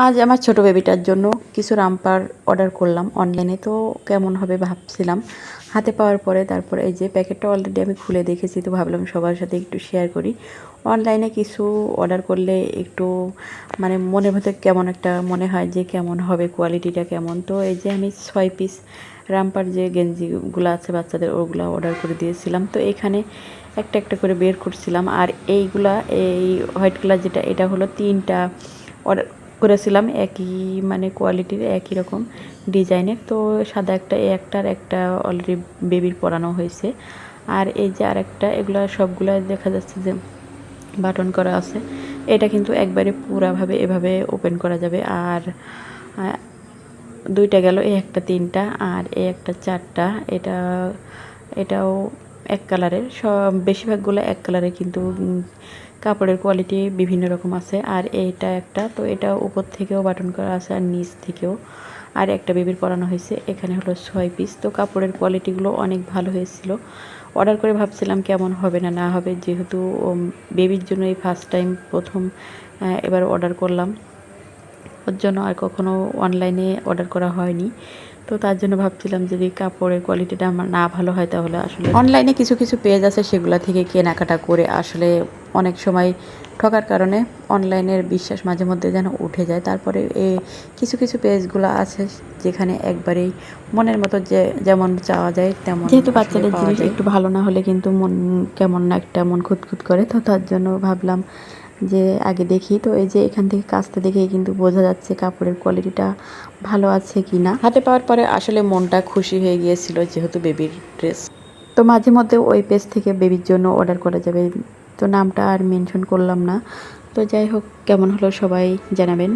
আজ আমার ছোট বেবিটার জন্য কিছু রামপার অর্ডার করলাম অনলাইনে। তো কেমন হবে ভাবছিলাম, হাতে পাওয়ার পরে তারপরে এই যে প্যাকেটটা অলরেডি আমি খুলে দেখেছি, তো ভাবলাম সবার সাথে একটু শেয়ার করি। অনলাইনে কিছু অর্ডার করলে একটু মানে মনের ভেতর কেমন একটা মনে হয় যে কেমন হবে, কোয়ালিটিটা কেমন। তো এই যে আমি 6 পিস রামপার যে গেঞ্জিগুলো আছে বাচ্চাদের, ওগুলো অর্ডার করে দিয়েছিলাম। তো এখানে একটা একটা করে বের করছিলাম। আর এইগুলা, এই হোয়াইট কালার যেটা, এটা হলো 3টা অর্ডার করেছিলাম, একই মানে কোয়ালিটির, একই রকম ডিজাইনের। তো সাদা একটা, এই একটার একটা অলরেডি বেবির পরানো হয়েছে। আর এই যে আরেকটা, এগুলো সবগুলো দেখা যাচ্ছে যে বাটন করা আছে। এটা কিন্তু একবারে পুরাভাবে এভাবে ওপেন করা যাবে। আর দুইটা গেল, এই একটা 3টা আর এই একটা 4টা। এটাও এক কালারের, সব বেশিরভাগগুলো এক কালারের, কিন্তু কাপড়ের কোয়ালিটি বিভিন্ন রকম আছে। আর এইটা একটা, তো এটা উপর থেকেও বাটন করা আছে আর নিচ থেকেও। আর একটা বেবির পরানো হয়েছে। এখানে হলো 6 পিস। তো কাপড়ের কোয়ালিটিগুলো অনেক ভালো হয়েছিল। অর্ডার করে ভাবছিলাম কেমন হবে না না হবে, যেহেতু বেবির জন্য এই ফার্স্ট টাইম প্রথম এবার অর্ডার করলাম, ওর জন্য আর কখনো অনলাইনে অর্ডার করা হয়নি। তো তার জন্য ভাবছিলাম যদি কাপড়ের কোয়ালিটিটা আমার না ভালো হয়, তাহলে আসলে অনলাইনে কিছু কিছু পেজ আছে, সেগুলো থেকে কেনাকাটা করে আসলে অনেক সময় ঠকার কারণে অনলাইনের বিশ্বাস মাঝে মধ্যে যেন উঠে যায়। তারপরে কিছু কিছু পেজগুলো আছে যেখানে একবারেই মনের মতো যে যেমন চাওয়া যায় তেমন, যেহেতু বাচ্চাদের জিনিস একটু ভালো না হলে কিন্তু মন কেমন না একটা মন খুঁতখুত করে। তো তার জন্য ভাবলাম যে আগে দেখি। তো এই যে এখান থেকে কাজটা দেখেই কিন্তু বোঝা যাচ্ছে কাপড়ের কোয়ালিটিটা ভালো আছে কি না। হাতে পাওয়ার পরে আসলে মনটা খুশি হয়ে গিয়েছিল, যেহেতু বেবির ড্রেস। তো মাঝে মধ্যে ওই পেজ থেকে বেবির জন্য অর্ডার করা যাবে। তো নামটা আর মেনশন করলাম না। তো যাই হোক, কেমন হলো সবাই জানাবেন।